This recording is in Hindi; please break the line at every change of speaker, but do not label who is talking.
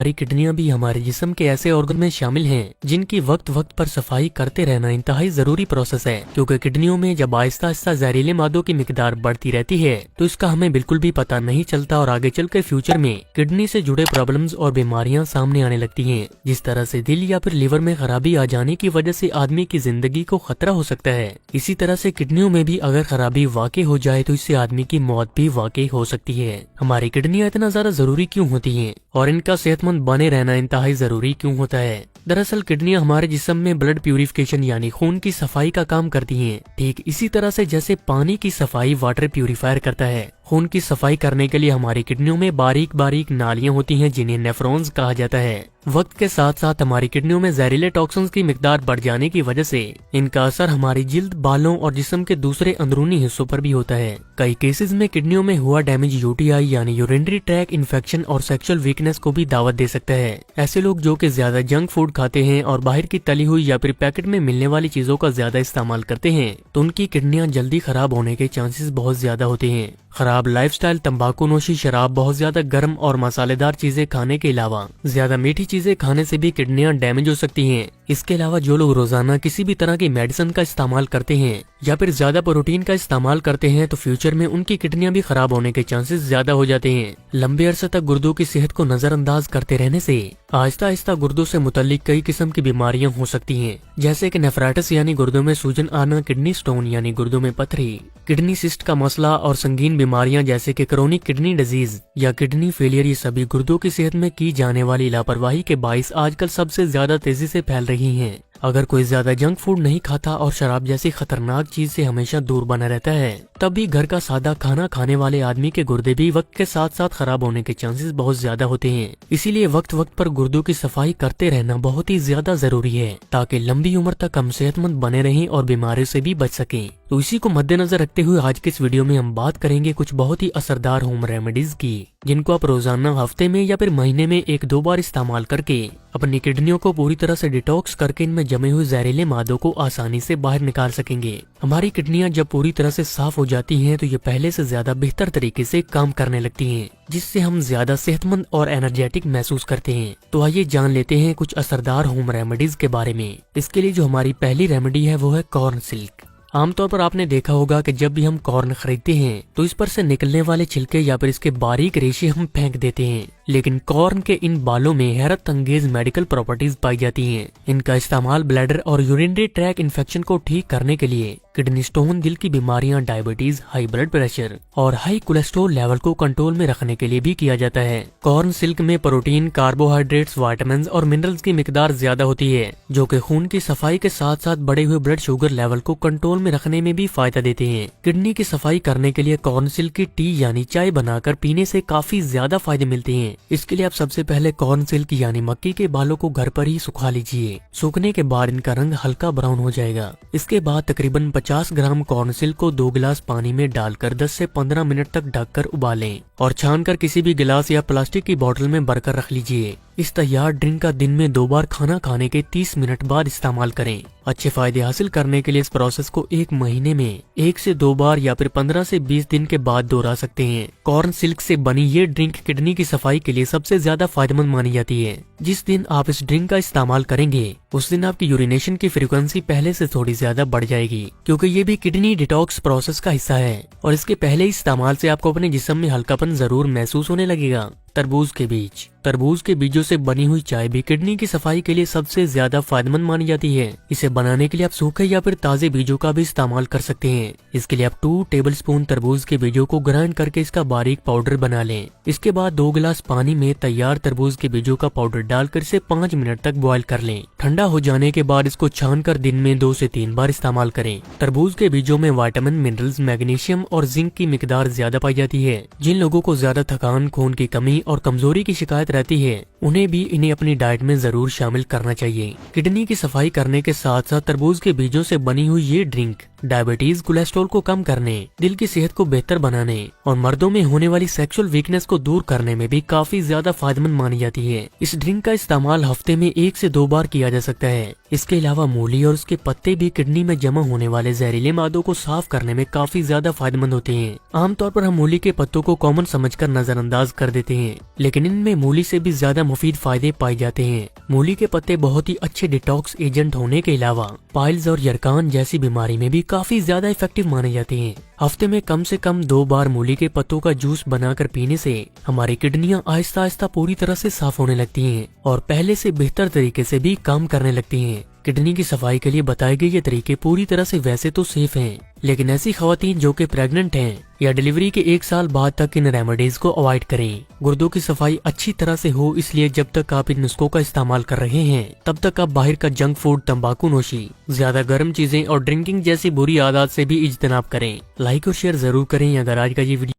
हमारी किडनियां भी हमारे जिस्म के ऐसे ऑर्गन में शामिल हैं जिनकी वक्त वक्त पर सफाई करते रहना इंतहाई जरूरी प्रोसेस है, क्योंकि किडनियों में जब आहिस्ता आहिस्ता जहरीले मादों की मिकदार बढ़ती रहती है तो इसका हमें बिल्कुल भी पता नहीं चलता और आगे चलकर फ्यूचर में किडनी से जुड़े प्रॉब्लम्स और बीमारियां सामने आने लगती हैं। जिस तरह से दिल या फिर लिवर में खराबी आ जाने की वजह से आदमी की जिंदगी को खतरा हो सकता है, इसी तरह से किडनियों में भी अगर खराबी वाकई हो जाए तो इससे आदमी की मौत भी वाकई हो सकती है। हमारी किडनियां इतना ज्यादा जरूरी क्यों होती हैं और इनका सेहतमंद बने रहना इंतहाई जरूरी क्यों होता है? दरअसल किडनियां हमारे जिस्म में ब्लड प्यूरिफिकेशन यानी खून की सफाई का काम करती हैं, ठीक इसी तरह से जैसे पानी की सफाई वाटर प्यूरिफायर करता है। खून की सफाई करने के लिए हमारी किडनियों में बारीक बारीक नालियां होती हैं जिन्हें नेफ्रॉन्स कहा जाता है। वक्त के साथ साथ हमारी किडनियों में जहरीले टॉक्सिन्स की मिकदार बढ़ जाने की वजह से इनका असर हमारी जिल्द, बालों और जिस्म के दूसरे अंदरूनी हिस्सों पर भी होता है। कई केसेस में किडनियों में हुआ डैमेज यूटीआई यानी यूरिनरी ट्रैक इन्फेक्शन और सेक्सुअल वीकनेस को भी दावत दे सकता है। ऐसे लोग जो कि ज्यादा जंक फूड खाते हैं और बाहर की तली हुई या फिर पैकेट में मिलने वाली चीजों का ज्यादा इस्तेमाल करते हैं तो उनकी किडनियां जल्दी खराब होने के चांसेस बहुत ज्यादा होते हैं। खराब लाइफस्टाइल, तंबाकू नोशी, शराब, बहुत ज्यादा गर्म और मसालेदार चीजें खाने के अलावा ज्यादा मीठी चीजें खाने से भी किडनियां डैमेज हो सकती हैं। इसके अलावा जो लोग रोजाना किसी भी तरह की मेडिसिन का इस्तेमाल करते हैं या फिर ज्यादा प्रोटीन का इस्तेमाल करते हैं तो फ्यूचर में उनकी किडनियां भी खराब होने के चांसेस ज्यादा हो जाते हैं। लंबे अरसे तक गुर्दों की सेहत को नजरअंदाज करते रहने से आहिस्ता आहिस्ता गुर्दों से मुतल्लिक कई किस्म की बीमारियां हो सकती हैं, जैसे कि नेफ्राइटिस यानी गुर्दों में सूजन आना, किडनी स्टोन यानी गुर्दों में पथरी, किडनी सिस्ट का मसला और संगीन बीमारियां जैसे कि क्रोनिक किडनी डिजीज या किडनी फेलियर। ये सभी गुर्दों की सेहत में की जाने वाली लापरवाही के बाइस आजकल सबसे ज्यादा तेजी से फैल रही हैं। अगर कोई ज्यादा जंक फूड नहीं खाता और शराब जैसी खतरनाक चीज से हमेशा दूर बना रहता है तब भी घर का सादा खाना खाने वाले आदमी के गुर्दे भी वक्त के साथ साथ खराब होने के चांसेस बहुत ज्यादा होते हैं। इसीलिए वक्त वक्त पर गुर्दों की सफाई करते रहना बहुत ही ज्यादा जरूरी है ताकि लंबी उम्र तक हम सेहतमंद बने रहें और बीमारियों से भी बच सकें। तो इसी को मद्देनजर रखते हुए आज के इस वीडियो में हम बात करेंगे कुछ बहुत ही असरदार होम रेमेडीज की, जिनको आप रोजाना, हफ्ते में या फिर महीने में 1-2 बार इस्तेमाल करके अपनी किडनियों को पूरी तरह से डिटॉक्स करके इनमें जमे हुए जहरीले मादों को आसानी से बाहर निकाल सकेंगे। हमारी किडनियां जब पूरी तरह से साफ हो जाती हैं तो ये पहले से ज्यादा बेहतर तरीके से काम करने लगती हैं, जिससे हम ज्यादा सेहतमंद और एनर्जेटिक महसूस करते हैं। तो आइए जान लेते हैं कुछ असरदार होम रेमेडीज के बारे में। इसके लिए जो हमारी पहली रेमेडी है वो है कॉर्न सिल्क। आमतौर पर आपने देखा होगा कि जब भी हम कॉर्न खरीदते हैं तो इस पर से निकलने वाले छिलके या फिर इसके बारीक रेशे हम फेंक देते हैं, लेकिन कॉर्न के इन बालों में हैरत अंगेज मेडिकल प्रॉपर्टीज पाई जाती हैं। इनका इस्तेमाल ब्लैडर और यूरिनरी ट्रैक इन्फेक्शन को ठीक करने के लिए, किडनी स्टोन, दिल की बीमारियां, डायबिटीज, हाई ब्लड प्रेशर और हाई कोलेस्ट्रॉल लेवल को कंट्रोल में रखने के लिए भी किया जाता है। कॉर्न सिल्क में प्रोटीन, कार्बोहाइड्रेट्स, विटामिन्स और मिनरल्स की मिकदार ज्यादा होती है, जो कि खून की सफाई के साथ साथ बढ़े हुए ब्लड शुगर लेवल को कंट्रोल में रखने में भी फायदा देते हैं। किडनी की सफाई करने के लिए कॉर्न सिल्क की टी यानी चाय बनाकर पीने से काफी ज्यादा फायदे मिलते हैं। इसके लिए आप सबसे पहले कॉर्न सिल्क यानी मक्की के बालों को घर पर ही सुखा लीजिए। सूखने के बाद इनका रंग हल्का ब्राउन हो जाएगा। इसके बाद तकरीबन 50 ग्राम कॉर्न सिल्क को 2 गिलास पानी में डालकर 10 से 15 मिनट तक ढककर उबालें और छानकर किसी भी गिलास या प्लास्टिक की बोतल में भरकर रख लीजिए। इस तैयार ड्रिंक का दिन में 2 बार खाना खाने के 30 मिनट बाद इस्तेमाल करें। अच्छे फायदे हासिल करने के लिए इस प्रोसेस को 1 महीने में 1 से 2 बार या फिर 15 से 20 दिन के बाद दोहरा सकते हैं। कॉर्न सिल्क से बनी ये ड्रिंक किडनी की सफाई के लिए सबसे ज्यादा फायदेमंद मानी जाती है। जिस दिन आप इस ड्रिंक का इस्तेमाल करेंगे उस दिन आपकी यूरिनेशन की फ्रीक्वेंसी पहले से थोड़ी ज्यादा बढ़ जाएगी, क्योंकि ये भी किडनी डिटॉक्स प्रोसेस का हिस्सा है और इसके पहले इस्तेमाल से आपको अपने जिस्म में हल्कापन जरूर महसूस होने लगेगा। तरबूज के बीज। तरबूज के बीजों से बनी हुई चाय भी किडनी की सफाई के लिए सबसे ज्यादा फायदेमंद मानी जाती है। इसे बनाने के लिए आप सूखे या फिर ताजे बीजों का भी इस्तेमाल कर सकते हैं। इसके लिए आप 2 टेबलस्पून तरबूज के बीजों को ग्राइंड करके इसका बारीक पाउडर बना लें। इसके बाद 2 गिलास पानी में तैयार तरबूज के बीजों का पाउडर डालकर इसे 5 मिनट तक बॉईल कर लें। ठंडा हो जाने के बाद इसको छानकर दिन में 2 से 3 बार इस्तेमाल करें। तरबूज के बीजों में विटामिन, मिनरल्स, मैग्नीशियम और जिंक की मिकदार ज्यादा पाई जाती है। जिन लोगों को ज्यादा थकान, खून की कमी और कमजोरी की शिकायत रहती है उन्हें भी इन्हें अपनी डाइट में जरूर शामिल करना चाहिए। किडनी की सफाई करने के साथ साथ तरबूज के बीजों से बनी हुई ये ड्रिंक डायबिटीज, कोलेस्ट्रॉल को कम करने, दिल की सेहत को बेहतर बनाने और मर्दों में होने वाली सेक्सुअल वीकनेस को दूर करने में भी काफी ज्यादा फायदेमंद मानी जाती है। इस ड्रिंक का इस्तेमाल हफ्ते में 1 से 2 बार किया जा सकता है। इसके अलावा मूली और उसके पत्ते भी किडनी में जमा होने वाले जहरीले मादों को साफ करने में काफी ज्यादा फायदेमंद होते हैं। आमतौर पर हम मूली के पत्तों को कॉमन समझकर नजरअंदाज कर देते हैं, लेकिन इनमें मूली से भी ज्यादा मुफीद फायदे पाए जाते हैं। मूली के पत्ते बहुत ही अच्छे डिटॉक्स एजेंट होने के अलावा पाइल्स और यरकान जैसी बीमारी में भी काफी ज्यादा इफेक्टिव माने जाते हैं। हफ्ते में कम से कम 2 बार मूली के पत्तों का जूस बनाकर पीने से हमारी किडनियां आहिस्ता आहिस्ता पूरी तरह से साफ होने लगती हैं और पहले से बेहतर तरीके से भी काम करने लगती हैं। किडनी की सफाई के लिए बताए गए ये तरीके पूरी तरह से वैसे तो सेफ हैं, लेकिन ऐसी खवातीन जो कि प्रेग्नेंट हैं या डिलीवरी के 1 साल बाद तक इन रेमेडीज को अवॉइड करें। गुर्दों की सफाई अच्छी तरह से हो, इसलिए जब तक आप इन नुस्खों का इस्तेमाल कर रहे हैं तब तक आप बाहर का जंक फूड, तंबाकू नोशी, ज्यादा गर्म चीजें और ड्रिंकिंग जैसी बुरी आदत से भी इज्तनाब करें। लाइक और शेयर जरूर करें। अगर आज का ये वीडियो